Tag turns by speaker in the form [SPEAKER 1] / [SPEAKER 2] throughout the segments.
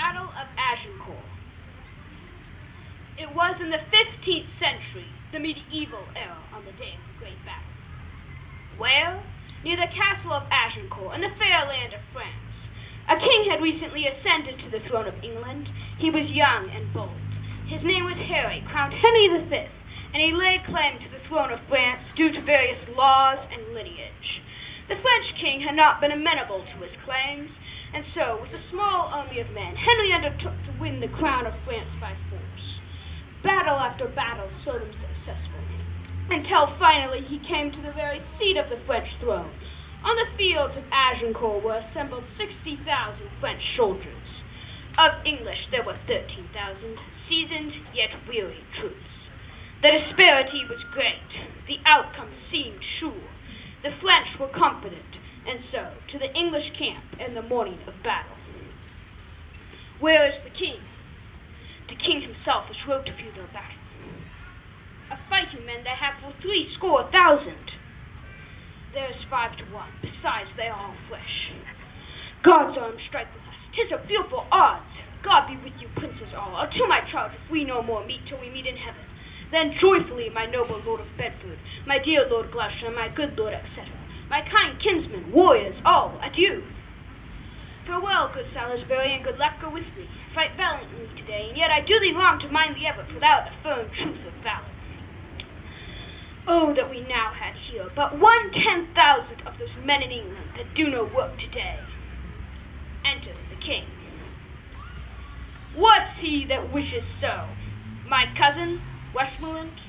[SPEAKER 1] Battle of Agincourt. It was in the 15th century, the medieval era, on the day of the great battle. Where? Near the castle of Agincourt, in the fair land of France. A king had recently ascended to the throne of England. He was young and bold. His name was Harry, crowned Henry V, and he laid claim to the throne of France due to various laws and lineage. The French king had not been amenable to his claims, and so, with a small army of men, Henry undertook to win the crown of France by force. Battle after battle showed him successful, until finally he came to the very seat of the French throne. On the fields of Agincourt were assembled 60,000 French soldiers. Of English there were 13,000, seasoned yet weary troops. The disparity was great. The outcome seemed sure. The French were confident, and so to the English camp in the morning of battle. Where is the king? The king himself has rode to view their battle. Of fighting men they have for 70,000. There is 5 to 1. Besides, they are all fresh. God's arm strike with us. 'Tis a fearful odds. God be with you, princes all. Or to my charge, if we no more meet till we meet in heaven. Then joyfully, my noble Lord of Bedford, my dear Lord Gloucester, my good Lord, etc., my kind kinsmen, warriors, all, adieu. Farewell, good Salisbury, and good luck go with thee. Fight valiantly today, and yet I do thee wrong to mind thee ever, for thou art the firm truth of valor. Oh, that we now had here but 1/10,000 of those men in England that do no work today. Enter the king. What's he that wishes so? My cousin, Westmoreland?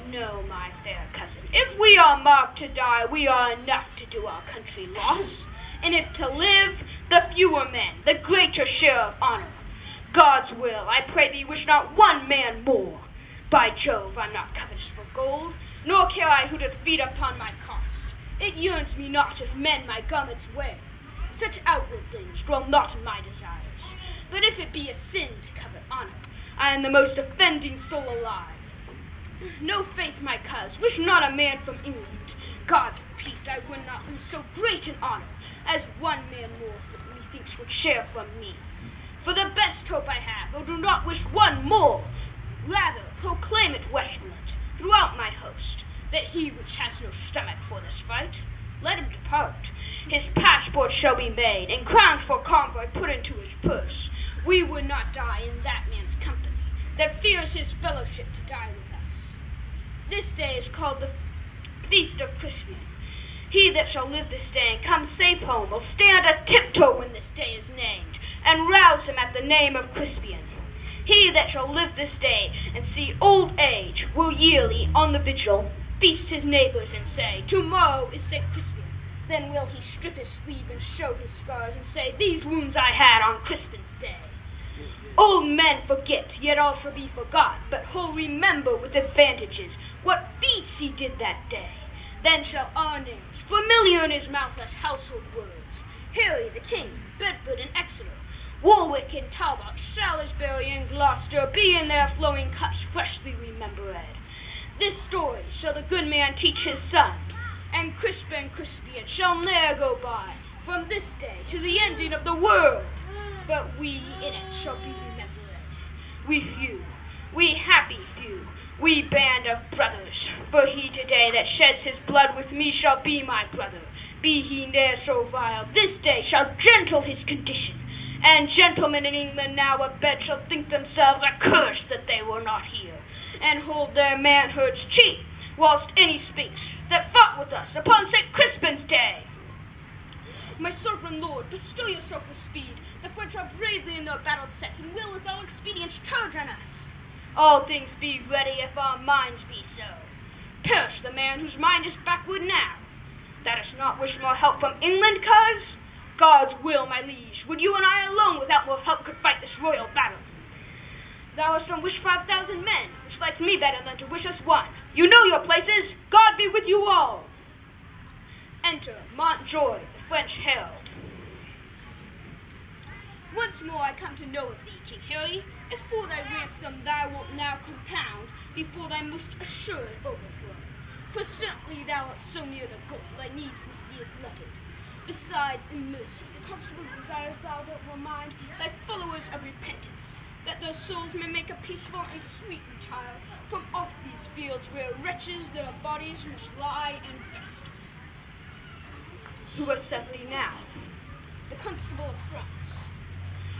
[SPEAKER 1] No, my fair cousin. If we are marked to die, we are enough to do our country loss. And if to live, the fewer men, the greater share of honor. God's will, I pray thee, wish not one man more. By Jove, I'm not covetous for gold, nor care I who doth feed upon my cost. It yearns me not if men my garments wear. Such outward things dwell not in my desires. But if it be a sin to covet honor, I am the most offending soul alive. No faith, my coz, wish not a man from England. God's peace, I would not lose so great an honor as one man more that methinks would share from me. For the best hope I have, I do not wish one more. Rather, proclaim it, Westmoreland, throughout my host, that he which has no stomach for this fight, let him depart. His passport shall be made, and crowns for convoy put into his purse. We would not die in that man's company, that fears his fellowship to die with us. This day is called the Feast of Crispin. He that shall live this day and come safe home will stand a tiptoe when this day is named, and rouse him at the name of Crispin. He that shall live this day and see old age will yearly, on the vigil, feast his neighbors and say, "Tomorrow is St. Crispin." Then will he strip his sleeve and show his scars and say, "These wounds I had on Crispin's day." Old men forget, yet all shall be forgot, but who'll remember with advantages what feats he did that day. Then shall our names, familiar in his mouth as household words, Harry the King, Bedford and Exeter, Warwick and Talbot, Salisbury and Gloucester, be in their flowing cups freshly remembered. This story shall the good man teach his son, and Crispin shall ne'er go by, from this day to the ending of the world. But we in it shall be remembered. We few, we happy few, we band of brothers. For he today that sheds his blood with me shall be my brother. Be he ne'er so vile, this day shall gentle his condition. And gentlemen in England now abed shall think themselves accursed that they were not here, and hold their manhoods cheap, whilst any speaks that fought with us upon St. Crispin's day. My sovereign lord, bestow yourself with speed. The French are bravely in their battle set, and will with all expedients charge on us. All things be ready if our minds be so. Perish the man whose mind is backward now. Thou dost not wish more help from England, coz? God's will, my liege, would you and I alone without more help could fight this royal battle. Thou hast not wished 5,000 men, which likes me better than to wish us one. You know your places. God be with you all. Enter Montjoy, the French herald. Once more I come to know of thee, King Harry, if for thy ransom thou wilt now compound before thy most assured overthrow. For certainly thou art so near the gulf, thy needs must be glutted. Besides, in mercy, the constable desires thou thou wilt remind thy followers of repentance, that their souls may make a peaceful and sweet retire from off these fields where wretches their bodies must lie and rest. Who has sent thee now? The Constable of France.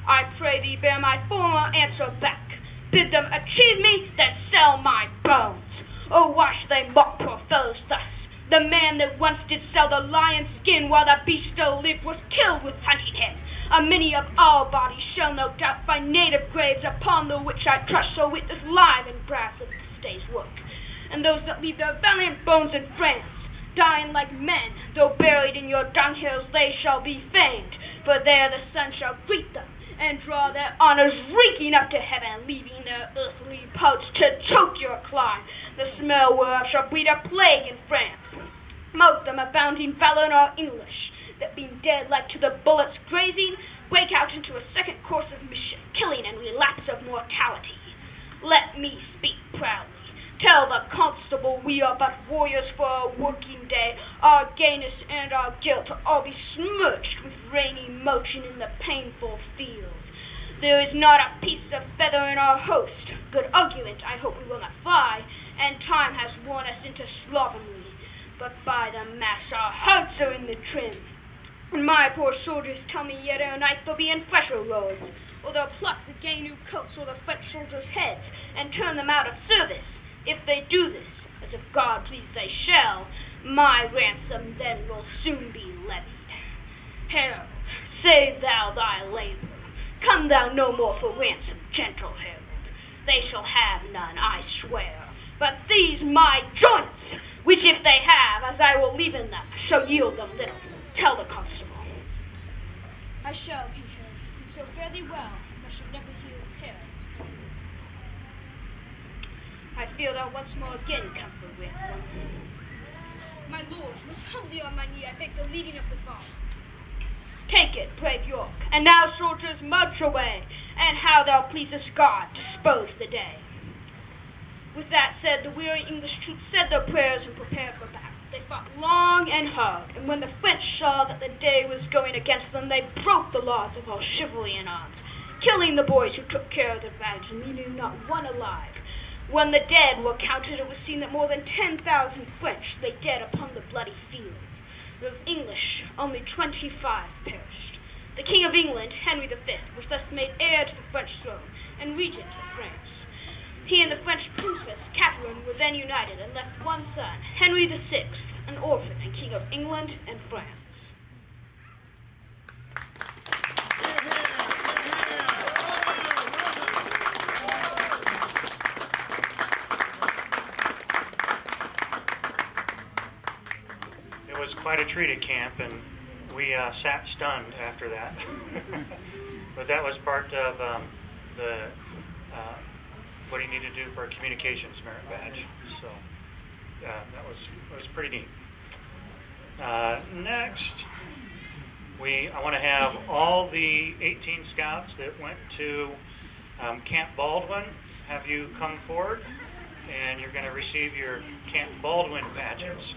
[SPEAKER 1] I pray thee bear my former answer back. Bid them achieve me, then sell my bones. Oh, why should they mock poor fellows thus? The man that once did sell the lion's skin while the beast still lived was killed with hunting him. A many of our bodies shall no doubt find native graves, upon the which I trust shall witness live and brass of this day's work. And those that leave their valiant bones in France, dying like men, though buried in your dunghills, they shall be famed, for there the sun shall greet them, and draw their honors reeking up to heaven, leaving their earthly pouch to choke your clime, the smell whereof shall breed a plague in France. Mote them abounding valor in our English, that being dead like to the bullets grazing, break out into a second course of mischief, killing and relapse of mortality. Let me speak proudly. Tell the constable we are but warriors for a working day. Our gayness and our guilt all be smirched with rainy motion in the painful field. There is not a piece of feather in our host. Good argument, I hope we will not fly, and time has worn us into slovenly. But by the mass our hearts are in the trim. And my poor soldiers tell me yet ere night they'll be in fresher roads, or they'll pluck the gay new coats or the French soldiers' heads, and turn them out of service. If they do this, as if God please they shall, my ransom then will soon be levied. Herald, save thou thy labor. Come thou no more for ransom, gentle herald. They shall have none, I swear, but these my joints, which if they have, as I will leave in them, shall yield them little. Tell the constable. I shall, King Herald, and so fare thee well, I shall never hear herald. I feel thou once more again come for ransom. My lord, most humbly on my knee I beg the leading of the farm. Take it, brave York, and now, soldiers, march away, and how thou pleasest God, dispose the day. With that said, the weary English troops said their prayers and prepared for battle. They fought long and hard, and when the French saw that the day was going against them, they broke the laws of all chivalry in arms, killing the boys who took care of their bags and leaving not one alive. When the dead were counted, it was seen that more than 10,000 French lay dead upon the bloody field. Of English, only 25 perished. The King of England, Henry V, was thus made heir to the French throne and regent of France. He and the French princess, Catherine, were then united and left one son, Henry VI, an orphan and King of England and France.
[SPEAKER 2] It was quite a treat at camp, and we sat stunned after that. But that was part of what he needed to do for a communications merit badge. So that was pretty neat. Next, I want to have all the 18 scouts that went to Camp Baldwin have you come forward, and you're going to receive your Camp Baldwin badges.